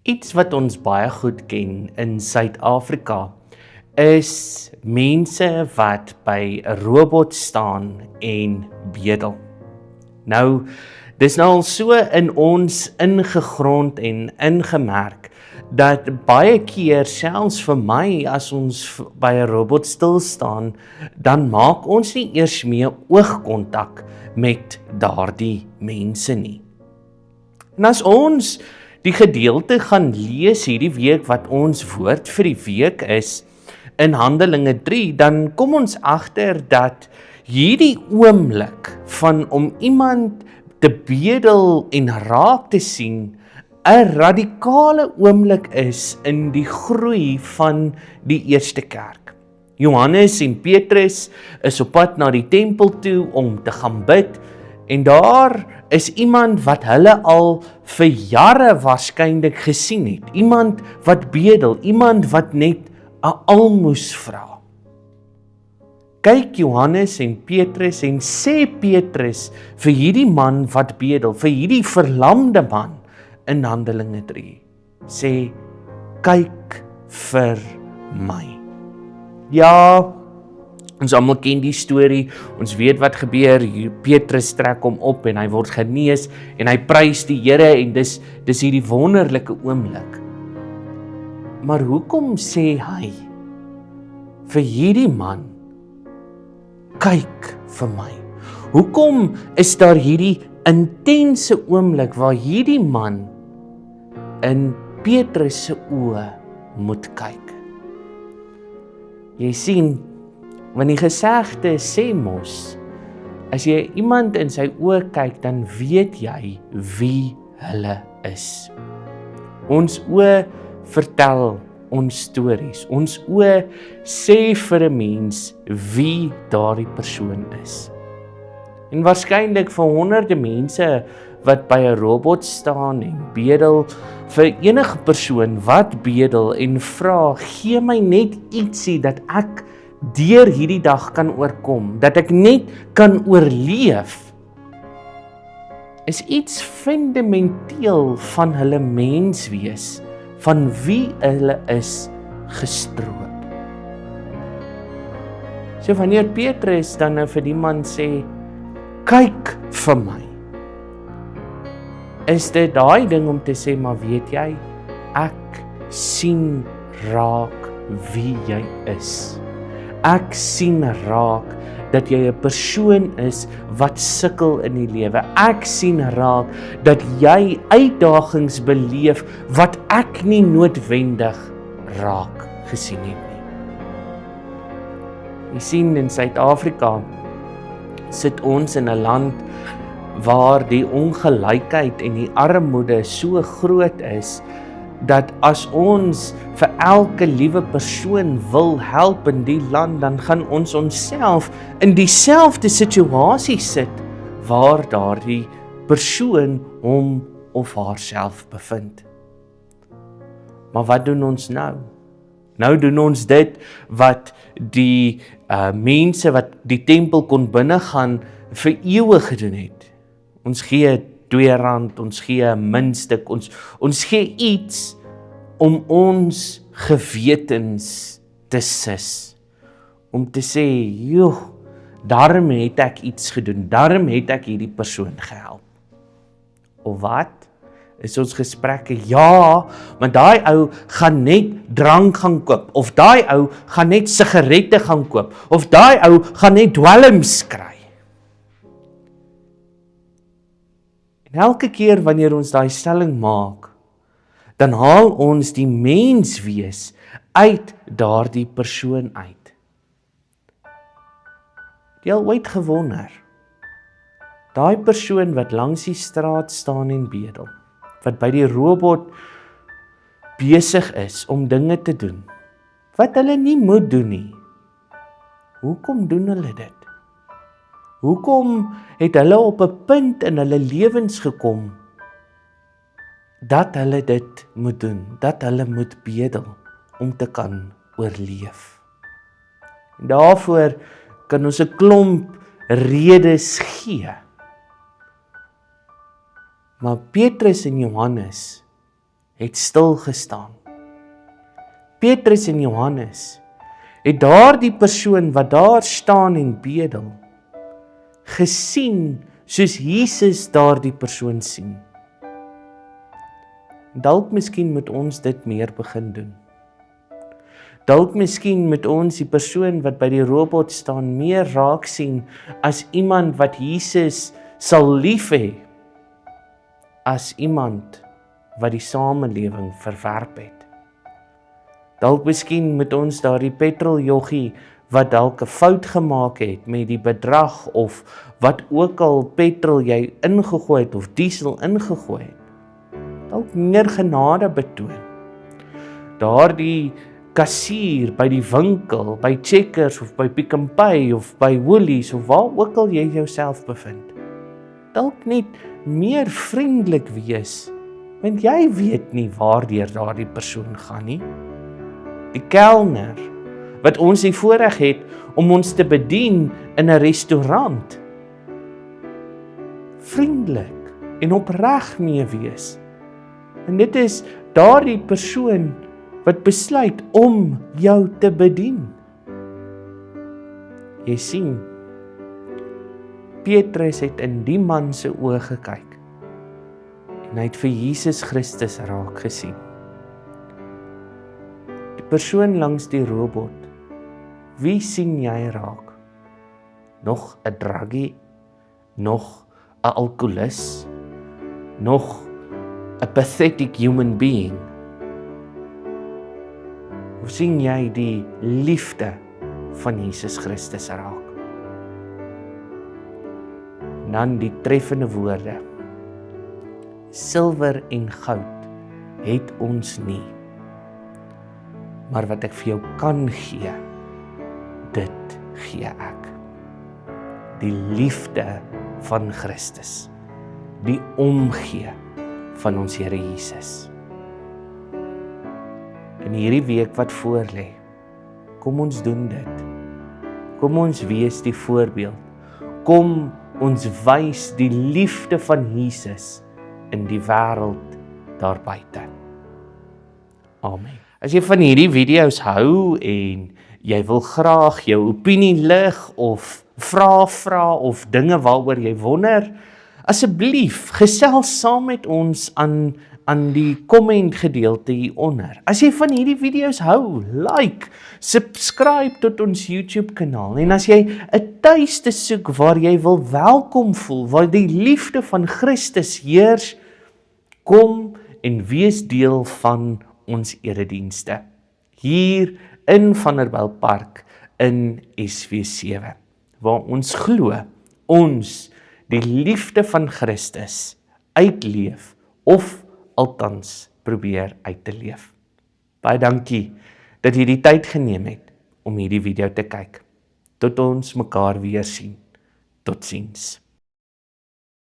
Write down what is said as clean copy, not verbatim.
Iets wat ons baie goed ken in Suid-Afrika is mense wat by 'n robot staan en bedel. Nou, dis nou al so in ons ingegrond en ingemerk dat baie keer selfs vir my as ons by 'n robot stil staan, dan maak ons nie eers meer oogkontak met daardie mense nie. En as ons die gedeelte gaan lees hierdie week wat ons woord vir die week is in Handelinge 3, dan kom ons agter dat hierdie oomblik van om iemand te bedel en raak te sien 'n radikale oomblik is in die groei van die eerste kerk. Johannes en Petrus is op pad na die tempel toe om te gaan bid, en daar is iemand wat hulle al vir jare waarskynlik gesien het. Iemand wat bedel, iemand wat net 'n almoes vra. Kyk Johannes en Petrus en sê Petrus vir hierdie man wat bedel, vir hierdie verlamde man in Handelinge 3, sê, kyk vir my. Ja, ons almal ken die storie, ons weet wat gebeur, Petrus trek hom op en hy word genees en hy prys die Here en dis hierdie wonderlike oomblik. Maar hoekom sê hy vir hierdie man, kyk vir my? Hoekom is daar hierdie intense oomblik waar hierdie man in Petrus se oë moet kyk? Jy sien, want die gesegde sê mos, as jy iemand in sy oë kyk, dan weet jy wie hulle is. Ons oë vertel ons stories. Ons oë sê vir 'n mens wie daardie persoon is. En waarskynlik vir honderde mense wat by 'n robot staan en bedel, vir enige persoon wat bedel en vra, gee my net ietsie dat ek deur hierdie dag kan oorkom, dat ek net kan oorleef, is iets fundamenteel van hulle menswees, van wie hulle is, gestroop. So wanneer Petrus dan nou vir die man sê, kyk vir my, is dit daai ding om te sê, maar weet jy, ek sien raak wie jy is. Ek sien raak dat jy 'n persoon is wat sukkel in die lewe. Ek sien raak dat jy uitdagings beleef wat ek nie noodwendig raak gesien het nie. Jy sien, in Suid-Afrika sit ons in 'n land waar die ongelykheid en die armoede so groot is, dat as ons vir elke liewe persoon wil help in die land, dan gaan ons onsself in dieselfde situasie sit waar daardie persoon hom of haarself bevind. Maar wat doen ons nou? Nou doen ons dit wat die mense wat die tempel kon binnegaan vir eeue gedoen het. Ons gee R2, ons gee 'n muntstuk, ons gee iets om ons gewetens te sis. Om te sê, joh, daarom het ek iets gedoen, daarom het ek hierdie persoon gehelp. Of wat? Is ons gesprekke, ja, maar daai ou gaan net drank gaan koop, of daai ou gaan net sigarette gaan koop, of daai ou gaan net dwelms kry. En elke keer wanneer ons daai stelling maak, dan haal ons die menswees uit daardie persoon uit. Het jy al ooit gewonder, daai persoon wat langs die straat staan en bedel, wat by die robot besig is om dinge te doen, wat hulle nie moet doen nie, hoekom doen hulle dit? Hoekom het hulle op 'n punt in hulle lewens gekom, dat hulle dit moet doen, dat hulle moet bedel, om te kan oorleef? En daarvoor kan ons 'n klomp redes gee. Maar Petrus en Johannes het stil gestaan. Petrus en Johannes het daardie persoon wat daar staan en bedel, gesien soos Jesus daardie persoon sien. Dalk miskien moet ons dit meer begin doen. Dalk miskien moet ons die persoon wat by die robot staan meer raak sien as iemand wat Jesus sal lief hê, as iemand wat die samelewing verwerp het. Dalk miskien moet ons daardie petroljoggie wat dalk 'n fout gemaak het met die bedrag of wat ook al petrol jy ingegooi het of diesel ingegooi het, dalk meer genade betoon. Daardie kassier by die winkel, by Checkers of by Pick n Pay of by Woolies of waar ook al jy jouself bevind, dalk net meer vriendelik wees, want jy weet nie waardeur daardie persoon gaan nie. Die kelner, wat ons die voorreg het om ons te bedien in 'n restaurant, vriendelik en opreg mee wees. En dit is daardie persoon wat besluit om jou te bedien. Jy sien, Petrus het in die man se oë gekyk en hy het vir Jesus Christus raak gesien. Die persoon langs die robot, wie sien jy raak? Nog 'n druggie? Nog 'n alkoholist? Nog 'n pathetic human being? Of sien jy die liefde van Jesus Christus raak? En dan die treffende woorde: silwer en goud het ons nie, maar wat ek vir jou kan gee, dit gee ek. Die liefde van Christus, die omgee van ons Here Jesus. In hierdie week wat voorlê, kom ons doen dit. Kom ons wees die voorbeeld. Kom ons wys die liefde van Jesus in die wêreld daar buite. Amen. As jy van hierdie video's hou en jy wil graag jou opinie lig of vra of dinge waaroor jy wonder, asseblief gesels saam met ons aan die comment gedeelte hieronder. As jy van hierdie video's hou, like, subscribe tot ons YouTube kanaal. En as jy 'n tuiste soek waar jy wil welkom voel, waar die liefde van Christus heers, kom en wees deel van ons eredienste hier in Vanderbijlpark in SW7, waar ons glo ons die liefde van Christus uitleef of althans probeer uit te leef. Baie dankie dat jy die tyd geneem het om hierdie video te kyk. Tot ons mekaar weer sien. Totsiens.